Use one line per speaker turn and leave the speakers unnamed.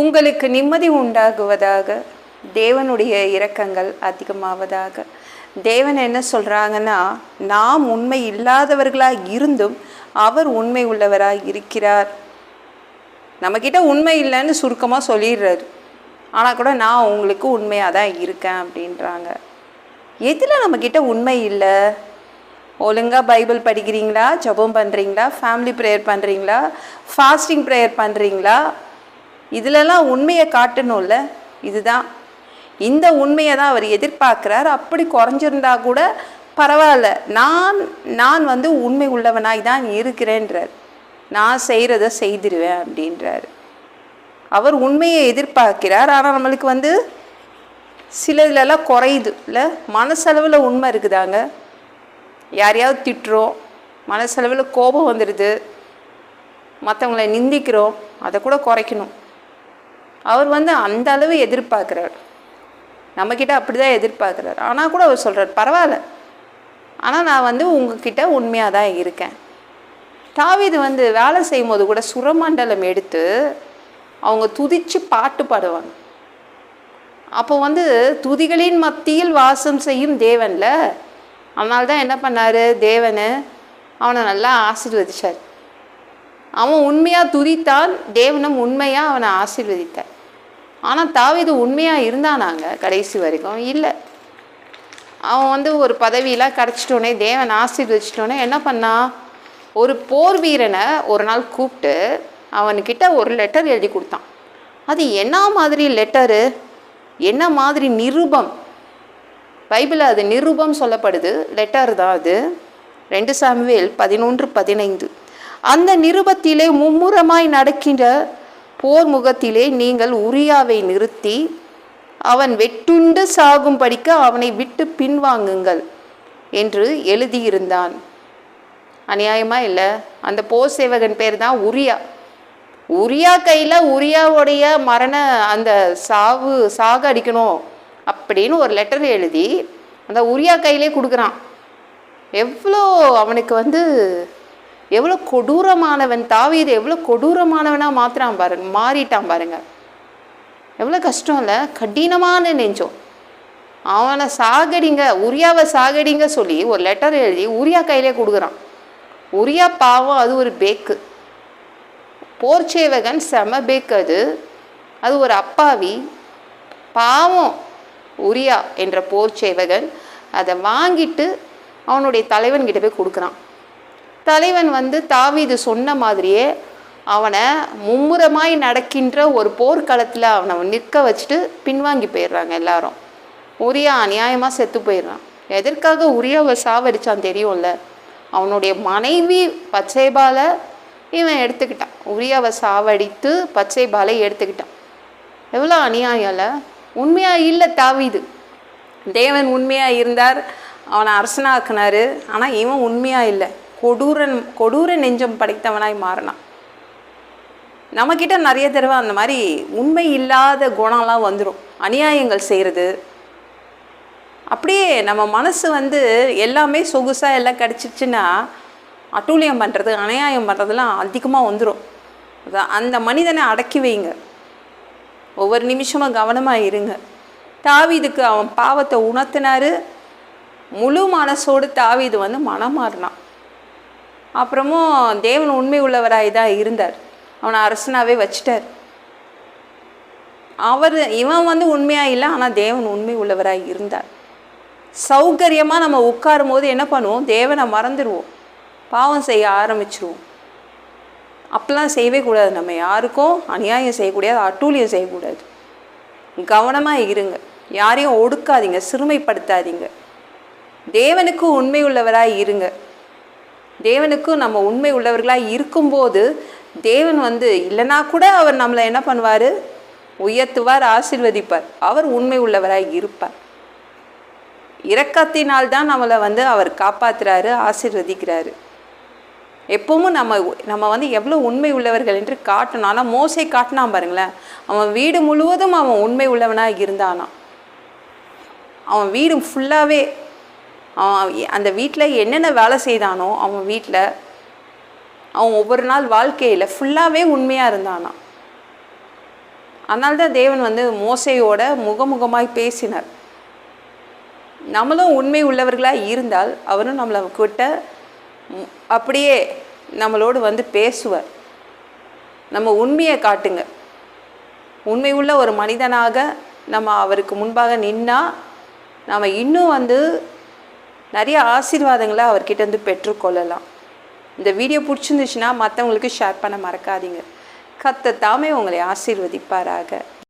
உங்களுக்கு நிம்மதி உண்டாகுவதாக, தேவனுடைய இரக்கங்கள் அதிகமாவதாக. தேவன் என்ன சொல்கிறாங்கன்னா, நாம் உண்மை இல்லாதவர்களாக இருந்தும் அவர் உண்மை உள்ளவராக இருக்கிறார். நம்மக்கிட்ட உண்மை இல்லைன்னு சுருக்கமாக சொல்லிடுறாரு. ஆனால் கூட நான் உங்களுக்கு உண்மையாக தான் இருக்கேன் அப்படின்றாங்க. எதில் நம்மக்கிட்ட உண்மை இல்லை? ஒழுங்காக பைபிள் படிக்கிறீங்களா? ஜெபம் பண்ணுறீங்களா? ஃபேமிலி ப்ரேயர் பண்ணுறீங்களா? ஃபாஸ்டிங் ப்ரேயர் பண்ணுறீங்களா? இதிலெல்லாம் உண்மையை காட்டணும்ல. இதுதான், இந்த உண்மையை தான் அவர் எதிர்பார்க்குறார். அப்படி குறைஞ்சிருந்தா கூட பரவாயில்ல, நான் வந்து உண்மை உள்ளவனாய் தான் இருக்கிறேன்றார். நான் செய்கிறத செய்திருவேன் அப்படின்றார். அவர் உண்மையை எதிர்பார்க்கிறார். ஆனால் நம்மளுக்கு வந்து சில இதிலெல்லாம் குறையுது இல்லை? மனசளவில் உண்மை இருக்குதாங்க. யாரையாவது திட்டுறோம், மனசளவில் கோபம் வந்துடுது, மற்றவங்களை நிந்திக்கிறோம், அதை கூட குறைக்கணும். அவர் வந்து அந்த அளவு எதிர்பார்க்குறார். நம்மக்கிட்ட அப்படி தான் எதிர்பார்க்குறார். ஆனால் கூட அவர் சொல்கிறார், பரவாயில்ல, ஆனால் நான் வந்து உங்ககிட்ட உண்மையாக தான் இருக்கேன். தாவீது வந்து வேலை செய்யும் போது கூட சுரமண்டலம் எடுத்து அவங்க துதித்து பாட்டு பாடுவாங்க. அப்போ வந்து துதிகளின் மத்தியில் வாசம் செய்யும் தேவன்ல. அதனால தான் என்ன பண்ணார் தேவன், அவனை நல்லா ஆசீர்வதிச்சார். அவன் உண்மையாக துதித்தான், தேவனும் உண்மையாக அவனை ஆசீர்வதித்தார். ஆனால் தாவீது உண்மையாக இருந்தானாங்க கடைசி வரைக்கும் இல்லை. அவன் வந்து ஒரு பதவியெலாம் கிடச்சிட்டோன்னே, தேவன் ஆசீர்வதிச்சிட்டோன்னே என்ன பண்ணான், ஒரு போர் வீரனை ஒரு நாள் கூப்பிட்டு அவன்கிட்ட ஒரு லெட்டர் எழுதி கொடுத்தான். அது என்ன மாதிரி லெட்டரு, என்ன மாதிரி நிருபம்? பைபிளில் அது நிருபம் சொல்லப்படுது, லெட்டர் தான் அது. 2 சாமுவேல் 11:15. அந்த நிருபத்திலே மும்முரமாய் நடக்கின்ற போர் முகத்திலே நீங்கள் உரியாவை நிறுத்தி அவன் வெட்டுண்டு சாகும்படிக்க அவனை விட்டு பின்வாங்குங்கள் என்று எழுதியிருந்தான். அநியாயமா இல்லை? அந்த போர் சேவகன் பேர் தான் உரியா. உரியா கையில் உரியாவுடைய மரண அந்த சாக அடிக்கணும் அப்படின்னு ஒரு லெட்டர் எழுதி அந்த உரியா கையிலே கொடுக்குறான். எவ்வளோ அவனுக்கு வந்து எவ்வளோ கொடூரமானவன் தாவீது, எவ்வளோ கொடூரமானவனாக மாறிட்டான் பாருங்க. எவ்வளோ கஷ்டம் இல்லை? கடினமான நெஞ்சம். அவனை சாகடிங்க, உரியாவை சாகடிங்க சொல்லி ஒரு லெட்டர் எழுதி உரியா கையிலே கொடுக்குறான். உரியா பாவம், அது ஒரு பேக்கு. போர் சேவகன் செம பேக்கு. அது ஒரு அப்பாவி பாவம். உரியா என்ற போர் சேவகன் அதை வாங்கிட்டு அவனுடைய தலைவன்கிட்ட போய் கொடுக்குறான். தலைவன் வந்து தாவீது சொன்ன மாதிரியே அவனை மும்முரமாய் நடக்கின்ற ஒரு போர்க்களத்தில் அவனை நிற்க வச்சுட்டு பின்வாங்கி போயிடுறாங்க எல்லாரும். உரியா அநியாயமாக செத்து போயிடுறான். எதற்காக உரியாவை சாவடிச்சான் தெரியும்ல? அவனுடைய மனைவி பத்சேபாலை இவன் எடுத்துக்கிட்டான். உரியாவை சாவடித்து பத்சேபாலை எடுத்துக்கிட்டான். எவ்வளோ அநியாயம் இல்லை? உண்மையாக இல்லை தாவீது. தேவன் உண்மையாக இருந்தார், அவனை அரசனாக்குனார். ஆனால் இவன் உண்மையாக இல்லை, கொடூர நெஞ்சம் படைத்தவனாய் மாறினான். நம்மக்கிட்ட நிறைய தடவை அந்த மாதிரி உண்மை இல்லாத குணம்லாம் வந்துடும். அநியாயங்கள் செய்கிறது, அப்படியே நம்ம மனசு வந்து எல்லாமே சொகுசாக எல்லாம் கிடச்சிருச்சுன்னா அட்டூழியம் பண்ணுறது, அநியாயம் பண்ணுறதுலாம் அதிகமாக வந்துடும். அந்த மனிதனை அடக்கி வைங்க. ஒவ்வொரு நிமிஷமும் கவனமாக இருங்க. தாவீதுக்கு அவன் பாவத்தை உணர்த்தினார். முழு மனசோடு தாவீது வந்து மனம் மாறினான். அப்புறமும் தேவன் உண்மை உள்ளவராய் தான் இருந்தார். அவனை அரசனாகவே வச்சிட்டார். இவன் வந்து உண்மையாக இல்லை, ஆனால் தேவன் உண்மை உள்ளவராய் இருந்தார். சௌகரியமாக நம்ம உட்காரும் போது என்ன பண்ணுவோம், தேவனை மறந்துடுவோம், பாவம் செய்ய ஆரம்பிச்சிருவோம். அப்பெல்லாம் செய்யவே கூடாது. நம்ம யாருக்கும் அநியாயம் செய்யக்கூடாது, அட்டூழியம் செய்யக்கூடாது. கவனமாக இருங்க. யாரையும் ஒடுக்காதீங்க, சிறுமைப்படுத்தாதீங்க. தேவனுக்கு உண்மை உள்ளவராய் இருங்க. தேவனுக்கும் நம்ம உண்மை உள்ளவர்களாக இருக்கும்போது தேவன் வந்து இல்லைனா கூட அவர் நம்மளை என்ன பண்ணுவார், உயர்த்துவார், ஆசீர்வதிப்பார். அவர் உண்மை உள்ளவராய் இருப்பார். இரக்கத்தினால் தான் நம்மளை வந்து அவர் காப்பாற்றுறாரு, ஆசீர்வதிக்கிறாரு. எப்பவும் நம்ம வந்து எவ்வளோ உண்மை உள்ளவர்கள் என்று காட்டணும். ஆனால் மோசே காட்டினான் பாருங்களேன். அவன் வீடு முழுவதும் அவன் உண்மை உள்ளவனாக இருந்தானா. அவன் வீடு ஃபுல்லாகவே அவன் அந்த வீட்டில் என்னென்ன வேலை செய்தானோ அவன் வீட்டில் அவன் ஒவ்வொரு நாள் வாழ்க்கையில் ஃபுல்லாகவே உண்மையாக இருந்தானா. அதனால தான் தேவன் வந்து மோசையோட முகமுகமாய் பேசினார். நம்மளும் உண்மை உள்ளவர்களாக இருந்தால் அவரும் நம்மளை கிட்ட அப்படியே நம்மளோடு வந்து பேசுவார். நம்ம உண்மையை காட்டுங்க. உண்மை உள்ள ஒரு மனிதனாக நம்ம அவருக்கு முன்பாக நின்னா நம்ம இன்னும் வந்து நிறைய ஆசீர்வாதங்களை அவர்கிட்ட வந்து பெற்றுக்கொள்ளலாம். இந்த வீடியோ பிடிச்சிருந்துச்சுன்னா மற்றவங்களுக்கு ஷேர் பண்ண மறக்காதீங்க. கர்த்தர் தாமே உங்களை ஆசீர்வதிப்பாராக.